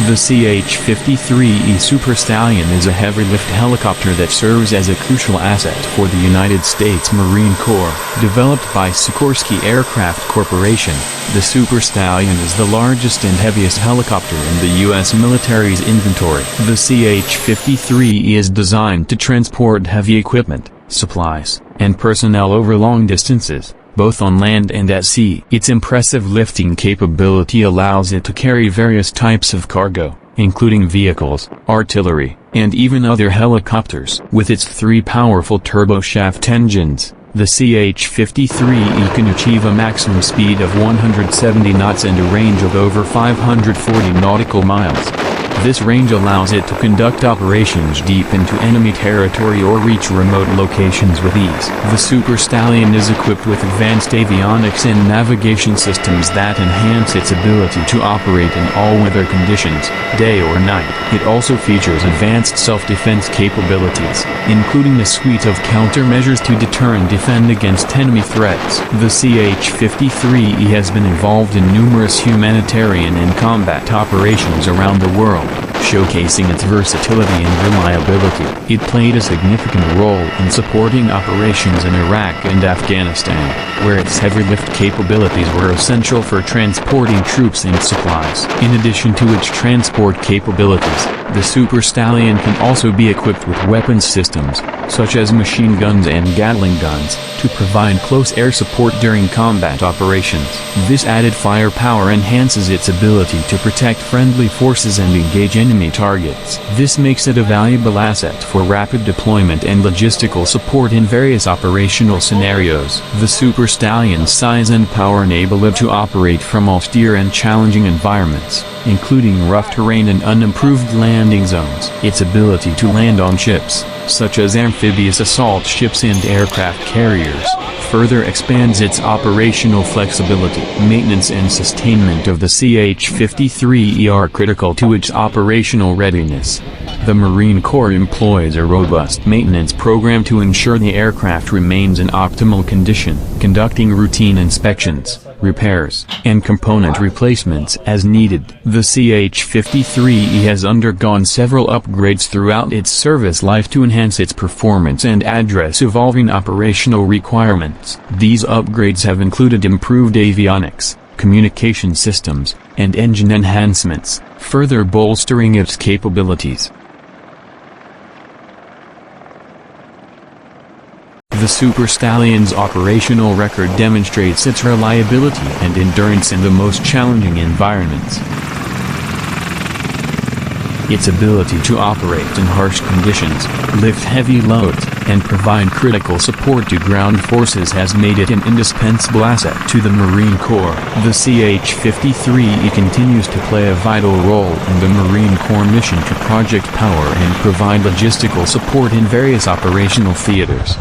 The CH-53E Super Stallion is a heavy-lift helicopter that serves as a crucial asset for the United States Marine Corps. Developed by Sikorsky Aircraft Corporation, the Super Stallion is the largest and heaviest helicopter in the U.S. military's inventory. The CH-53E is designed to transport heavy equipment, supplies, and personnel over long distances, both on land and at sea. Its impressive lifting capability allows it to carry various types of cargo, including vehicles, artillery, and even other helicopters. With its three powerful turboshaft engines, the CH-53E can achieve a maximum speed of 170 knots and a range of over 540 nautical miles. This range allows it to conduct operations deep into enemy territory or reach remote locations with ease. The Super Stallion is equipped with advanced avionics and navigation systems that enhance its ability to operate in all-weather conditions, day or night. It also features advanced self-defense capabilities, including a suite of countermeasures to deter and defend against enemy threats. The CH-53E has been involved in numerous humanitarian and combat operations around the world, showcasing its versatility and reliability. It played a significant role in supporting operations in Iraq and Afghanistan, where its heavy-lift capabilities were essential for transporting troops and supplies. In addition to its transport capabilities, the Super Stallion can also be equipped with weapons systems, such as machine guns and Gatling guns, to provide close air support during combat operations. This added firepower enhances its ability to protect friendly forces and engage enemy targets. This makes it a valuable asset for rapid deployment and logistical support in various operational scenarios. The Super Stallion's size and power enable it to operate from austere and challenging environments, including rough terrain and unimproved landing zones. Its ability to land on ships, such as amphibious assault ships and aircraft carriers, further expands its operational flexibility. Maintenance and sustainment of the CH-53E are critical to its operational readiness. The Marine Corps employs a robust maintenance program to ensure the aircraft remains in optimal condition, conducting routine inspections, repairs, and component replacements as needed. The CH-53E has undergone several upgrades throughout its service life to enhance its performance and address evolving operational requirements. These upgrades have included improved avionics, communication systems, and engine enhancements, further bolstering its capabilities. The Super Stallion's operational record demonstrates its reliability and endurance in the most challenging environments. Its ability to operate in harsh conditions, lift heavy loads, and provide critical support to ground forces has made it an indispensable asset to the Marine Corps. The CH-53E continues to play a vital role in the Marine Corps mission to Project Power and provide logistical support in various operational theaters.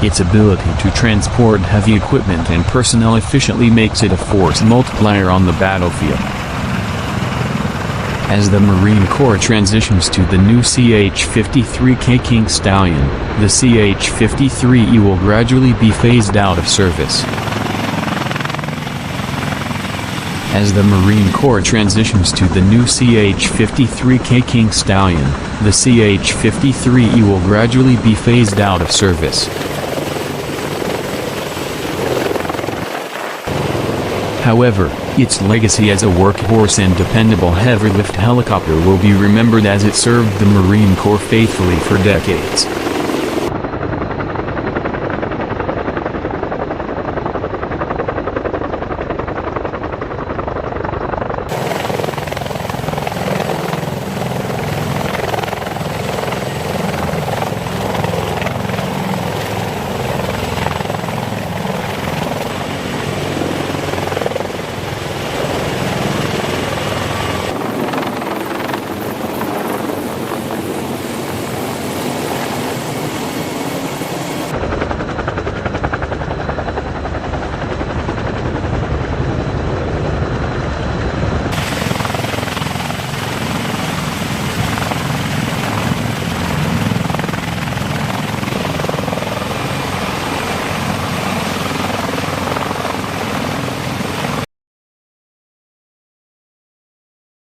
Its ability to transport heavy equipment and personnel efficiently makes it a force multiplier on the battlefield. As the Marine Corps transitions to the new CH-53K King Stallion, the CH-53E will gradually be phased out of service. As the Marine Corps transitions to the new CH-53K King Stallion, the CH-53E will gradually be phased out of service. However, its legacy as a workhorse and dependable heavy-lift helicopter will be remembered as it served the Marine Corps faithfully for decades.